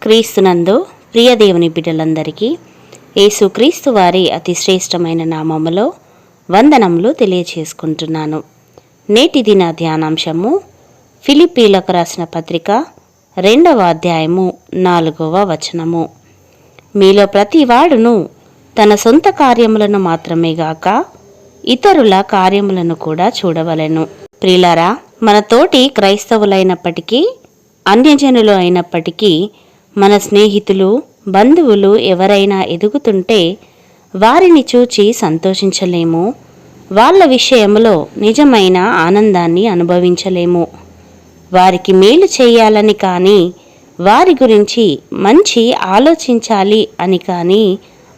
క్రీస్తునందు ప్రియ దేవుని బిడ్డలందరికీ యేసుక్రీస్తు వారి అతి శ్రేష్టమైన నామములో వందనములు తెలియచేసుకుంటున్నాను. నేటి దిన ధ్యానాంశము ఫిలిప్పీలకు రాసిన పత్రిక 2వ అధ్యాయము 4వ వచనము. మీలో ప్రతి వాడును తన సొంత కార్యములను మాత్రమే గాక ఇతరుల కార్యములను కూడా చూడవలెను. ప్రియులారా, మన తోటి క్రైస్తవులైనప్పటికీ అన్యజనులు అయినప్పటికీ మన స్నేహితులు, బంధువులు ఎవరైనా ఎదుగుతుంటే వారిని చూచి సంతోషించలేము. వాళ్ళ విషయంలో నిజమైన ఆనందాన్ని అనుభవించలేము. వారికి మేలు చేయాలని కానీ వారి గురించి మంచి ఆలోచించాలి అని కానీ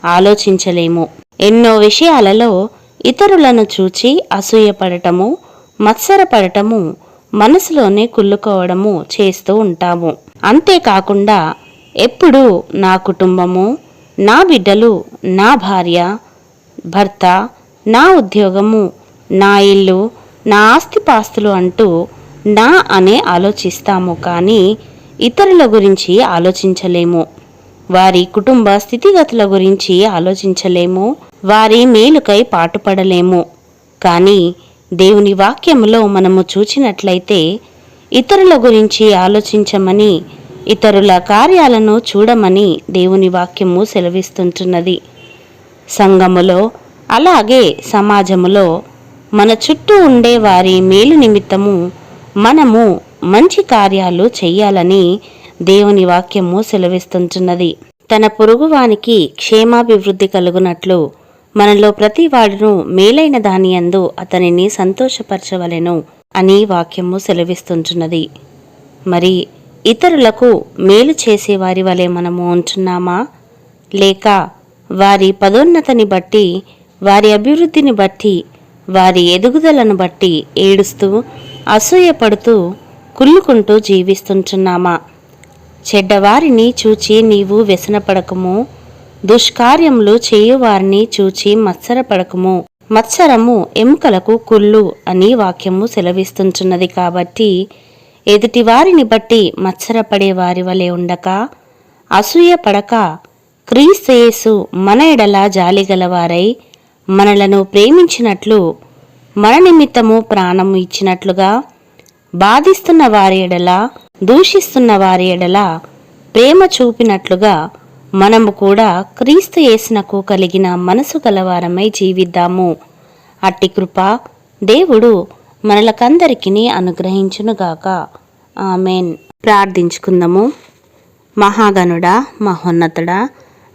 ఆలోచించలేము. ఎన్నో విషయాలలో ఇతరులను చూచి అసూయపడటము, మత్సరపడటము, మనసులోనే కుళ్ళుకోవడము చేస్తూ ఉంటాము. అంతేకాకుండా ఎప్పుడూ నా కుటుంబము, నా బిడ్డలు, నా భార్య, భర్త, నా ఉద్యోగము, నా ఇల్లు, నా ఆస్తిపాస్తులు అంటూ నా అనే ఆలోచిస్తాము. కానీ ఇతరుల గురించి ఆలోచించలేము. వారి కుటుంబ స్థితిగతుల గురించి ఆలోచించలేము. వారి మేలుకై పాటుపడలేము. కానీ దేవుని వాక్యములో మనము చూచినట్లయితే ఇతరుల గురించి ఆలోచించమని, ఇతరుల కార్యాలను చూడమని దేవుని వాక్యము సెలవిస్తుంటున్నది. సంఘములో అలాగే సమాజములో మన చుట్టూ ఉండే వారి మేలు నిమిత్తము మనము మంచి కార్యాలు చెయ్యాలని దేవుని వాక్యము సెలవిస్తుంటున్నది. తన పొరుగువానికి క్షేమాభివృద్ధి కలుగునట్లు మనలో ప్రతి వాడును మేలైన దాని యందు అతనిని సంతోషపరచవలెను అని వాక్యము సెలవిస్తుంటున్నది. మరి ఇతరులకు మేలు చేసేవారి వలె మనము ఉంటున్నామా? లేక వారి పదోన్నతిని బట్టి, వారి అభివృద్ధిని బట్టి, వారి ఎదుగుదలను బట్టి ఏడుస్తూ, అసూయపడుతూ, కుళ్ళుకుంటూ జీవిస్తుంటున్నామా? చెడ్డవారిని చూచి నీవు వ్యసనపడకము, దుష్కార్యములు చేయువారిని చూచి మత్సరపడకము. మత్సరము ఎముకలకు కుళ్ళు అని వాక్యము సెలవిస్తుంటున్నది. కాబట్టి ఎదుటి వారిని బట్టి మత్సరపడే వారి వలె ఉండక, అసూయ పడక, క్రీస్తు యేసు మన ఎడల జాలిగలవారై మనలను ప్రేమించినట్లు, మన నిమిత్తము ప్రాణము ఇచ్చినట్లుగా, బాధిస్తున్న వారి ఎడల, దూషిస్తున్న వారి ఎడల ప్రేమ చూపినట్లుగా మనము కూడా క్రీస్తు యేసునకు కలిగిన మనసు గలవారమై జీవిద్దాము. అట్టి కృప దేవుడు మనలకందరికీ అనుగ్రహించునుగాక. ఆమెన్. ప్రార్థించుకుందాము. మహాగణుడా, మహోన్నతుడా,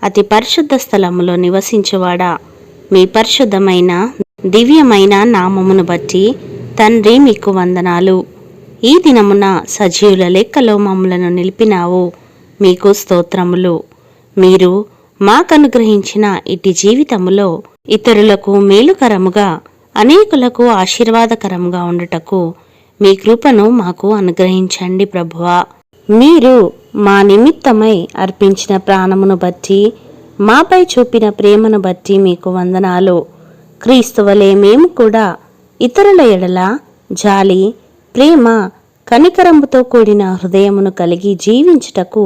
అతి పరిశుద్ధ స్థలములో నివసించువాడా, మీ పరిశుద్ధమైన దివ్యమైన నామమును బట్టి తండ్రి మీకు వందనాలు. ఈ దినమున సజీవుల లెక్కలో మమ్మలను నిలిపినావు. మీకు స్తోత్రములు. మీరు మాకనుగ్రహించిన ఇటు జీవితములో ఇతరులకు మేలుకరముగా, అనేకులకు ఆశీర్వాదకరముగా ఉండుటకు మీ కృపను మాకు అనుగ్రహించండి ప్రభువా. మీరు మా నిమిత్తమై అర్పించిన ప్రాణమును బట్టి, మాపై చూపిన ప్రేమను బట్టి మీకు వందనాలు. క్రీస్తువలే మేము కూడా ఇతరుల ఎడల జాలి, ప్రేమ, కనికరముతో కూడిన హృదయమును కలిగి జీవించుటకు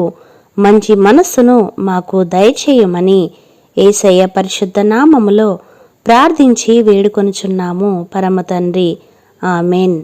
మంచి మనస్సును మాకు దయచేయమని యేసయ్య పరిశుద్ధ నామములో ప్రార్థించి వేడుకొనుచున్నాము పరమ తండ్రి. ఆమెన్.